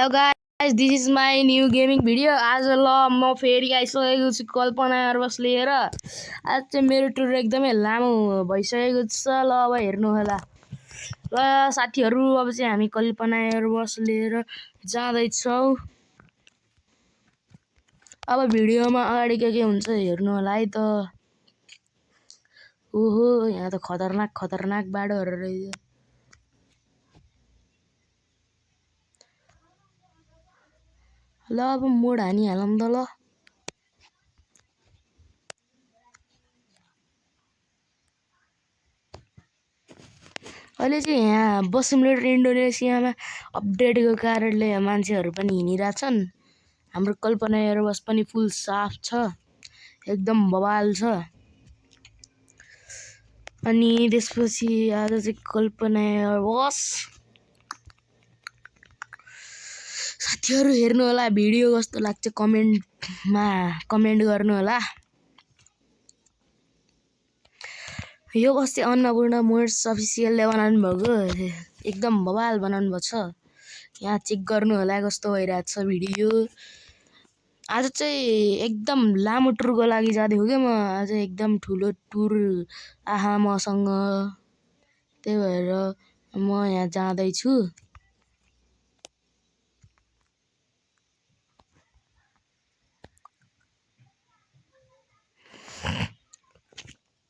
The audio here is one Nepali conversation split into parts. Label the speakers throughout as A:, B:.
A: Hello guys, this is my new gaming video. आज ल म फेरि आइसकेको छु कल्पना एयरबस लिएर। आज चाहिँ मेरो टुर एकदमै लामो भइसकेको छ। ल अब हेर्नु होला। ल साथीहरु, अब चाहिँ हामी कल्पना एयरबस लिएर जाँदै छौं। अब भिडियोमा अगाडि के हुन्छ हेर्नु होला है त। ओहो, यहाँ त खतरनाक बाटोहरु रहेछ। ल अब मोड हानिहालौँ त ल। अहिले चाहिँ यहाँ बस सिमुलेटर इन्डोनेसियामा अपडेटको कारणले मान्छेहरु पनि हिँडिराछन्। हाम्रो कल्पना एयरबस पनि फुल साफ छ, एकदम बवाल छ। अनि त्यसपछि आज चाहिँ कल्पना एयरबस साथीहरु हेर्नु होला। भिडियो कस्तो लाग्छ कमेन्टमा कमेन्ट गर्नु होला। यो बस चाहिँ अन्नपूर्ण मोटर्स अफिसियलले बनाउनु भएको, एकदम बवाल बनाउनु भएको छ। यहाँ चेक गर्नु होला कस्तो भइरहेछ भिडियो। आज चाहिँ एकदम लामो टुरको लागि जाँदै हो के म। आज एकदम ठुलो टुर आहा मसँग, त्यही भएर म यहाँ जाँदै छु।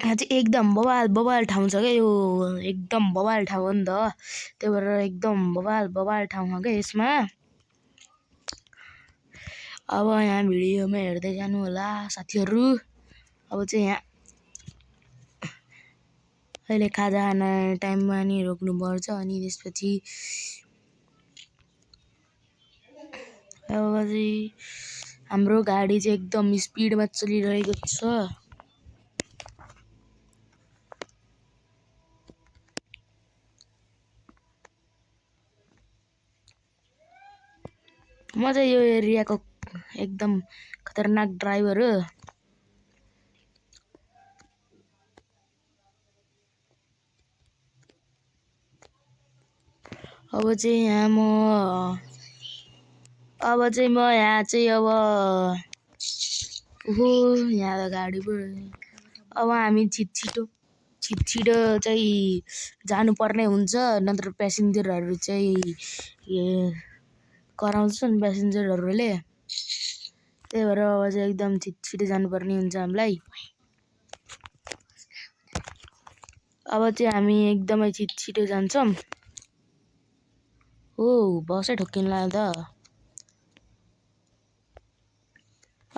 A: यहाँ चाहिँ एकदम बवाल ठाउँ छ क्या यो, एकदम बवाल ठाउँ हो नि त। त्यही भएर एकदम बवाल ठाउँ हो क्या यसमा। अब यहाँ भिडियोमा हेर्दै जानु होला साथीहरु। अब चाहिँ यहाँ अहिले खाजा खाना टाइममा नि रोक्नु पर्छ। अनि त्यसपछि अब चाहिँ हाम्रो गाडी चाहिँ एकदम स्पिडमा चलिरहेको छ। म चाहिँ यो एरियाको एकदम खतरनाक ड्राइभर हो। अब चाहिँ यहाँ ओहो, यहाँ त गाडी पो। अब हामी छिटो चाहिँ जानुपर्ने हुन्छ, नत्र प्यासेन्जरहरु चाहिँ कराउँछन् प्यासेन्जरहरुले। त्यही भएर अब चाहिँ एकदम छिटो जानुपर्ने हुन्छ हामीलाई। अब चाहिँ हामी एकदमै छिटो जान्छौं। ओ बसै ठोकिन लाग्यो त।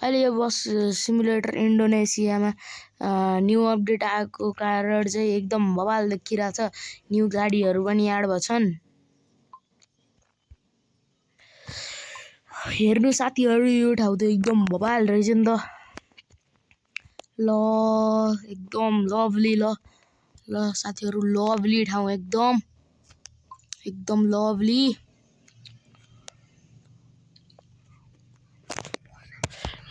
A: अहिले यो बस सिमुलेटर इन्डोनेसियामा न्यू अपडेट आएको कारण चाहिँ एकदम बवाल देखिरहेछ। न्यू गाडीहरु पनि एड भछन्। हेर्नु साथीहरु, यो ठाउँ त एकदम बवाल रहेछ नि त। ल एकदम लभली। ल साथीहरु, लभली ठाउँ एकदम लभली।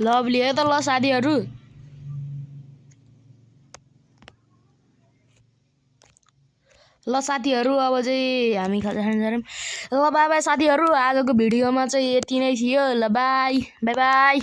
A: लभली है त ल साथीहरु। ल साथीहरु, अब चाहिँ हामी खाजा खान जान्छौं। ल बाइ बाइ साथीहरु, आजको भिडियोमा चाहिँ यति नै थियो। ल बाइ बाइ।